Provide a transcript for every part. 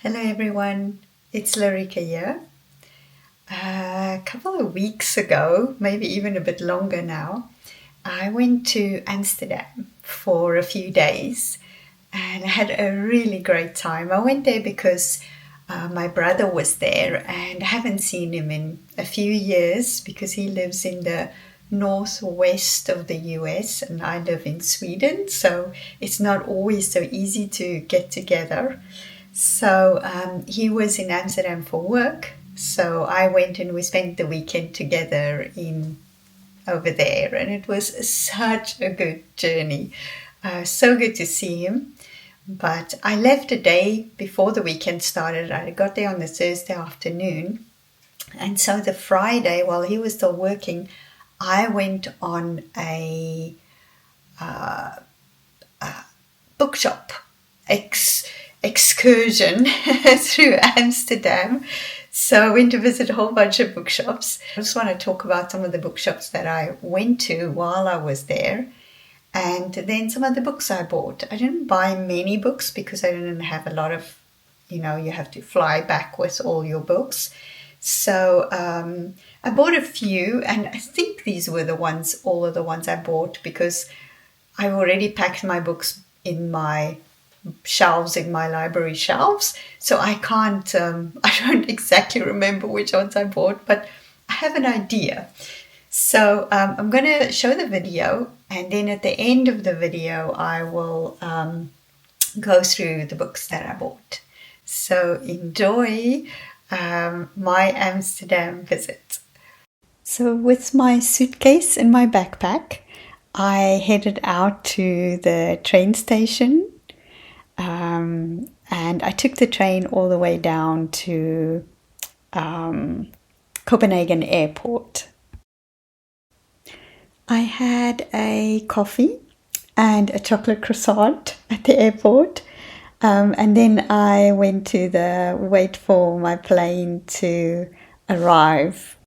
Hello everyone, it's Larika here. A couple of weeks ago, maybe even a bit longer now, I went to Amsterdam for a few days and I had a really great time. I went there because my brother was there and I haven't seen him in a few years because he lives in the northwest of the US and I live in Sweden, so it's not always so easy to get together. So he was in Amsterdam for work, so I went and we spent the weekend together in over there, and it was such a good journey. So good to see him. But I left a day before the weekend started. I got there on the Thursday afternoon, and so the Friday, while he was still working, I went on a bookshop excursion through Amsterdam. So I went to visit a whole bunch of bookshops. I just want to talk about some of the bookshops that I went to while I was there, and then some of the books I bought. I didn't buy many books because I didn't have a lot of, you have to fly back with all your books. So I bought a few, and I think these were all of the ones I bought because I've already packed my books in my shelves, in my library shelves, so I can't I don't exactly remember which ones I bought, but I have an idea. So I'm going to show the video, and then at the end of the video I will go through the books that I bought. So enjoy my Amsterdam visit. So with my suitcase and my backpack, I headed out to the train station. And I took the train all the way down to Copenhagen Airport. I had a coffee and a chocolate croissant at the airport, and then I went to wait for my plane to arrive.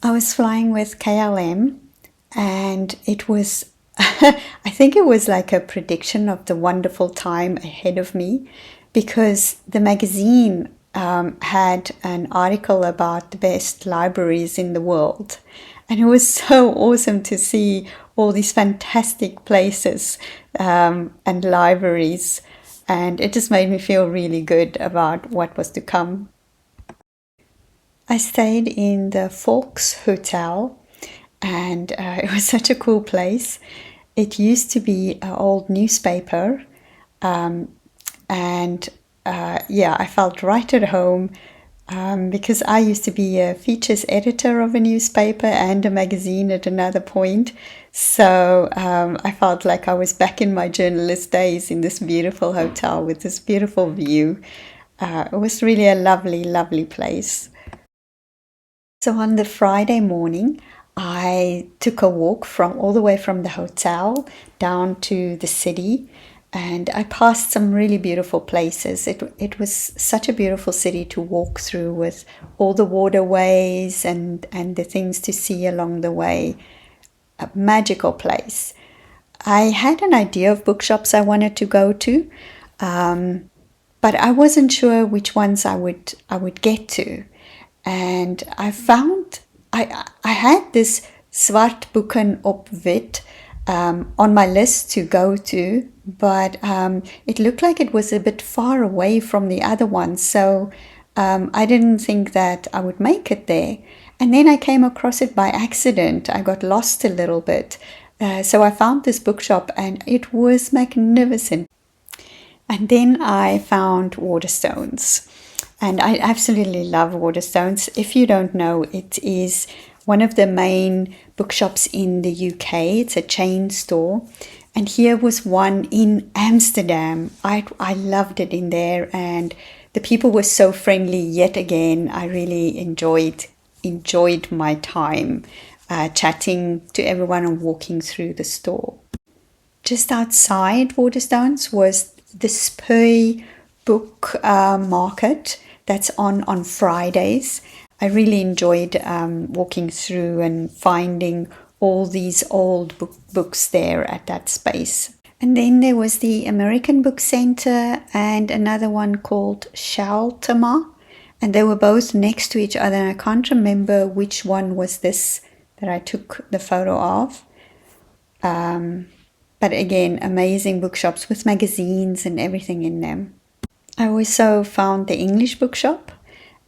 I was flying with KLM, and it was I think it was like a prediction of the wonderful time ahead of me, because the magazine had an article about the best libraries in the world, and it was so awesome to see all these fantastic places and libraries, and it just made me feel really good about what was to come. I stayed in the Volks Hotel, and it was such a cool place. It used to be an old newspaper, and I felt right at home because I used to be a features editor of a newspaper and a magazine at another point. So I felt like I was back in my journalist days in this beautiful hotel with this beautiful view. It was really a lovely, lovely place. So on the Friday morning, I took a walk all the way from the hotel down to the city, and I passed some really beautiful places. It was such a beautiful city to walk through, with all the waterways and the things to see along the way. A magical place. I had an idea of bookshops I wanted to go to, but I wasn't sure which ones I would get to. And I found I had this zwart boeken op wit on my list to go to, but it looked like it was a bit far away from the other ones, so I didn't think that I would make it there. And then I came across it by accident. I got lost a little bit, so I found this bookshop and it was magnificent. And then I found Waterstones. And I absolutely love Waterstones. If you don't know, it is one of the main bookshops in the UK. It's a chain store. And here was one in Amsterdam. I loved it in there, and the people were so friendly. Yet again, I really enjoyed my time chatting to everyone and walking through the store. Just outside Waterstones was the Spui book market. That's on Fridays. I really enjoyed walking through and finding all these old books there at that space. And then there was the American Book Center and another one called Shaltama. And they were both next to each other. And I can't remember which one was this that I took the photo of. But again, amazing bookshops with magazines and everything in them. I also found the English bookshop.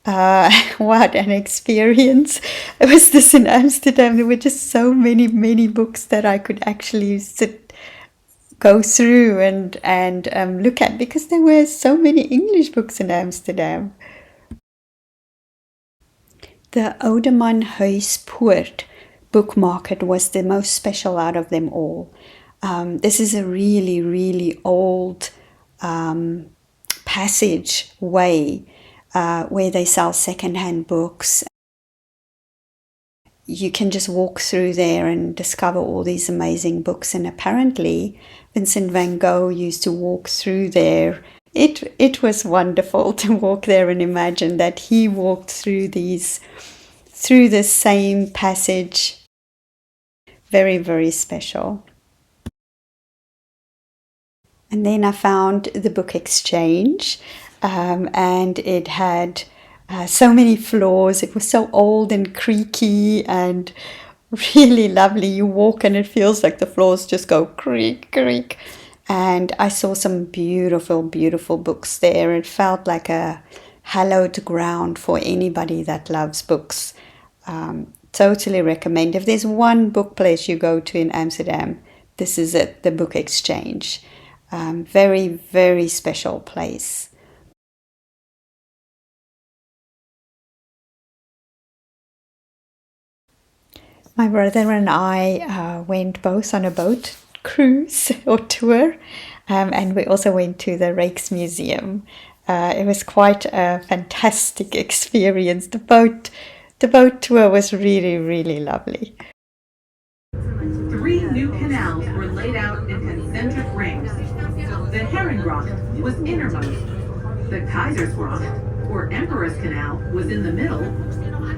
What an experience. It was this in Amsterdam. There were just so many books that I could actually go through and look at, because there were so many English books in Amsterdam. The Oudemanhuispoort book market was the most special out of them all. This is a really old passageway where they sell secondhand books. You can just walk through there and discover all these amazing books. And apparently Vincent van Gogh used to walk through there. It was wonderful to walk there and imagine that he walked through this same passage. Very special. And then I found the book exchange, and it had so many floors. It was so old and creaky and really lovely. You walk and it feels like the floors just go creak. And I saw some beautiful books there. It felt like a hallowed ground for anybody that loves books. Totally recommend. If there's one book place you go to in Amsterdam, this is it, the book exchange. Very special place. My brother and I went both on a boat cruise or tour, and we also went to the Rijks Museum. It was quite a fantastic experience. The boat tour was really lovely. 3 new canals were laid out in concentric rings. The Herrengracht was innermost. The Keizersgracht, or Emperor's Canal, was in the middle,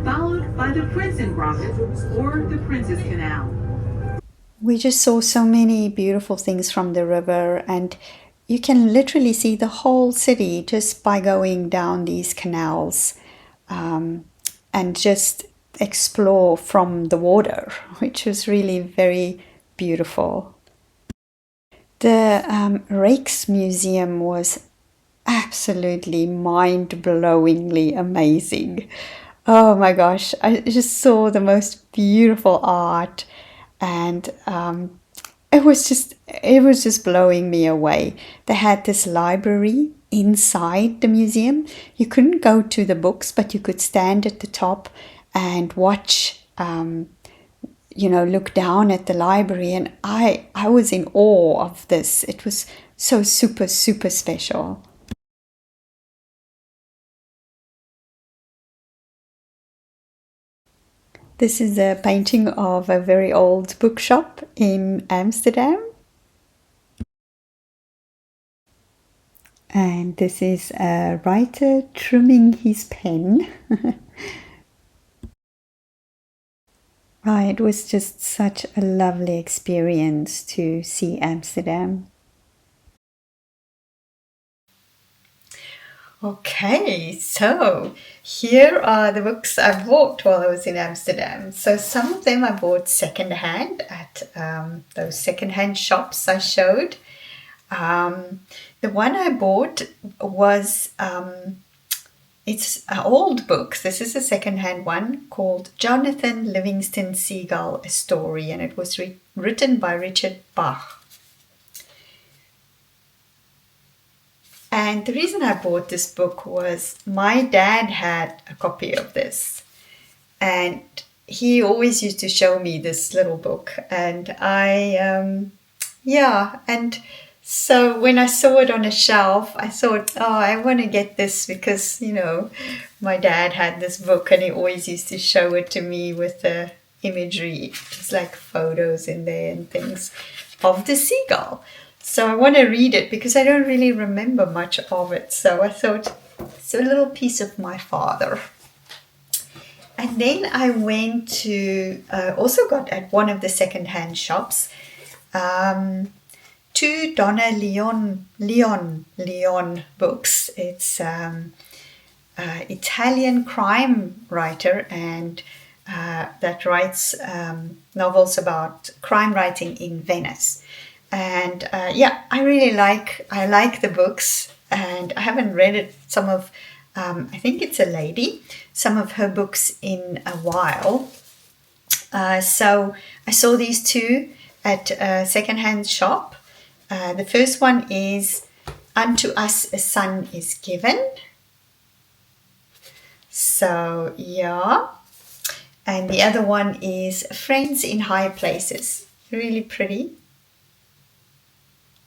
followed by the Prinsengracht, or the Prince's Canal. We just saw so many beautiful things from the river, and you can literally see the whole city just by going down these canals, and just explore from the water, which was really very beautiful. The Rijks Museum was absolutely mind-blowingly amazing. Oh my gosh, I just saw the most beautiful art, and it was just blowing me away. They had this library inside the museum. You couldn't go to the books, but you could stand at the top and watch, look down at the library. And I was in awe of this. It was so super special. This is a painting of a very old bookshop in Amsterdam. And this is a writer trimming his pen. It was just such a lovely experience to see Amsterdam. Okay, so here are the books I bought while I was in Amsterdam. So some of them I bought secondhand at those secondhand shops I showed. The one I bought was, it's an old book. This is a secondhand one called Jonathan Livingston Seagull, A Story, and it was written by Richard Bach. And the reason I bought this book was my dad had a copy of this, and he always used to show me this little book, and so when I saw it on a shelf, I thought, I want to get this because, my dad had this book and he always used to show it to me with the imagery, just like photos in there and things of the seagull. So I want to read it because I don't really remember much of it. So I thought it's a little piece of my father. And then I went to, also got at one of the secondhand shops, two Donna Leon books. It's Italian crime writer and that writes novels about crime writing in Venice. And I really like the books, and I haven't read it. I think it's a lady, some of her books in a while. So I saw these two at a secondhand shop. The first one is Unto Us a Son is Given. So, yeah. And the other one is Friends in High Places. Really pretty.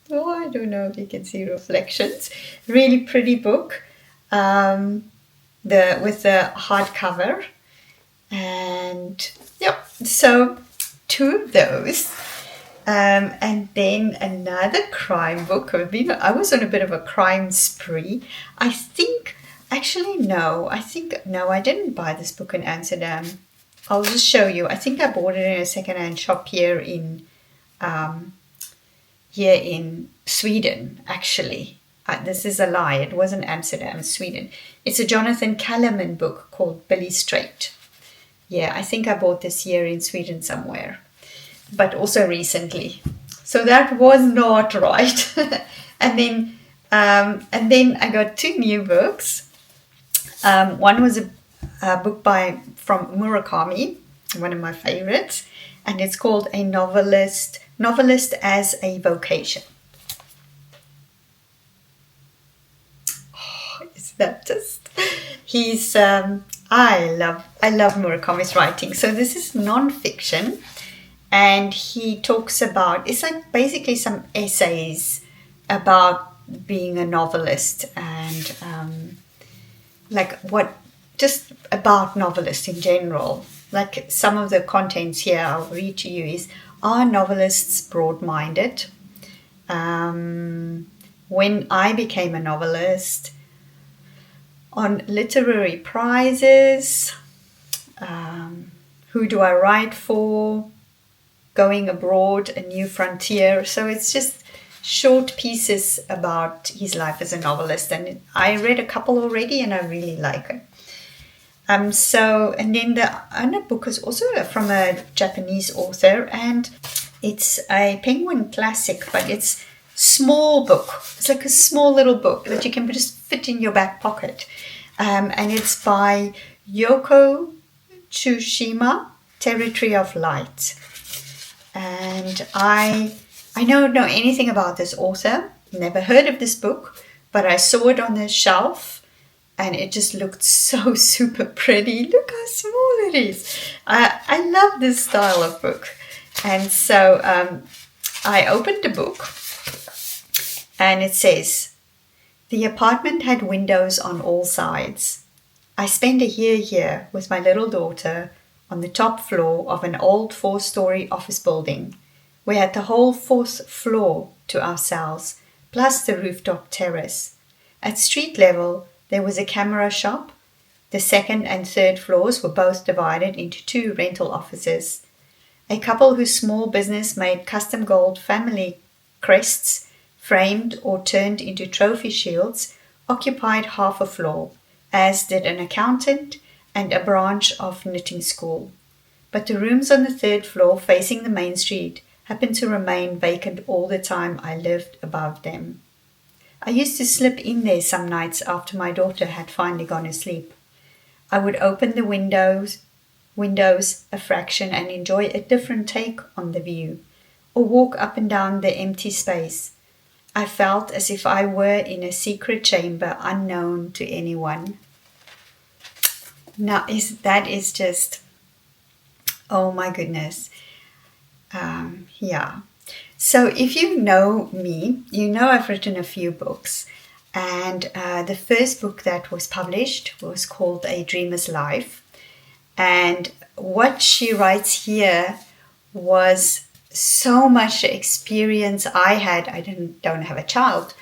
Oh, I don't know if you can see reflections. Really pretty book. With the hardcover. And, yep. So, two of those. And then another crime book. I was on a bit of a crime spree. I didn't buy this book in Amsterdam. I'll just show you. I think I bought it in a second-hand shop here in Sweden, actually. This is a lie. It wasn't Amsterdam, Sweden. It's a Jonathan Kellerman book called Billy Straight. Yeah, I think I bought this here in Sweden somewhere, but also recently. So that was not right. And then I got two new books. One was a book from Murakami, one of my favorites, and it's called A Novelist as a Vocation. Oh, is that just? He's I love Murakami's writing. So this is non-fiction, and he talks about, it's like basically some essays about being a novelist and just about novelists in general. Like some of the contents here I'll read to you is, are novelists broad-minded? When I became a novelist, on literary prizes, who do I write for, going abroad, a new frontier. So it's just short pieces about his life as a novelist, and I read a couple already and I really like it. And then the other book is also from a Japanese author, and it's a Penguin classic, but it's small book. It's like a small little book that you can just fit in your back pocket. And it's by Yoko Tsushima, Territory of Light. And I don't know anything about this author, never heard of this book, but I saw it on the shelf and it just looked so super pretty. Look how small it is. I love this style of book. And so I opened the book and it says, the apartment had windows on all sides. I spent a year here with my little daughter on the top floor of an old 4-story office building. We had the whole 4th floor to ourselves, plus the rooftop terrace. At street level, there was a camera shop. The 2nd and 3rd floors were both divided into 2 rental offices. A couple whose small business made custom gold family crests, framed or turned into trophy shields, occupied half a floor, as did an accountant and a branch of knitting school. But the rooms on the 3rd floor facing the main street happened to remain vacant all the time I lived above them. I used to slip in there some nights after my daughter had finally gone asleep. I would open the windows a fraction and enjoy a different take on the view, or walk up and down the empty space. I felt as if I were in a secret chamber unknown to anyone. Now, that is just, oh my goodness. Yeah. So if you know me, you know I've written a few books. And the first book that was published was called A Dreamer's Life. And what she writes here was so much experience I had. I don't have a child,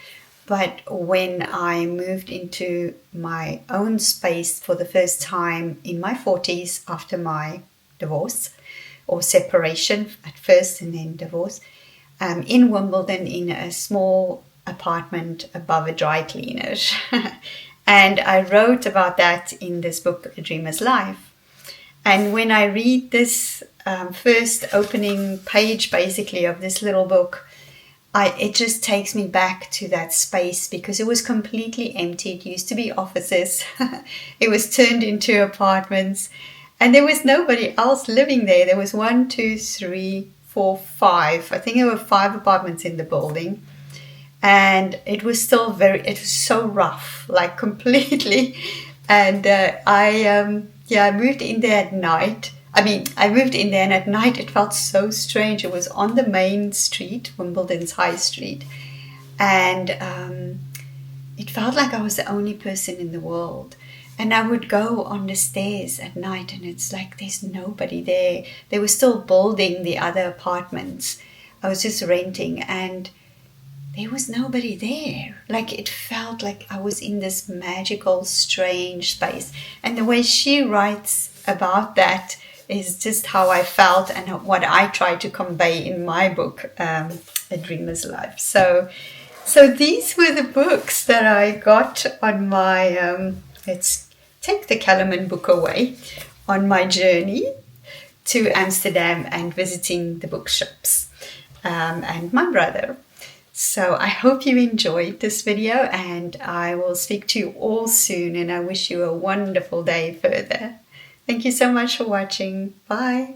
but when I moved into my own space for the first time in my 40s after my divorce or separation at first and then divorce, in Wimbledon in a small apartment above a dry cleaners. And I wrote about that in this book, A Dreamer's Life. And when I read this first opening page, basically, of this little book, it just takes me back to that space, because it was completely empty. It used to be offices. It was turned into apartments. And there was nobody else living there. There was 1, 2, 3, 4, 5. I think there were 5 apartments in the building. And it was still it was so rough, like completely. And I moved in there at night. I moved in there, and at night it felt so strange. It was on the main street, Wimbledon's High Street. And it felt like I was the only person in the world. And I would go on the stairs at night, and it's like there's nobody there. They were still building the other apartments. I was just renting, and there was nobody there. Like, it felt like I was in this magical, strange space. And the way she writes about that is just how I felt and what I try to convey in my book, A Dreamer's Life. So these were the books that I got on my, let's take the Kellerman book away, on my journey to Amsterdam and visiting the bookshops, and my brother. So I hope you enjoyed this video, and I will speak to you all soon, and I wish you a wonderful day further. Thank you so much for watching. Bye.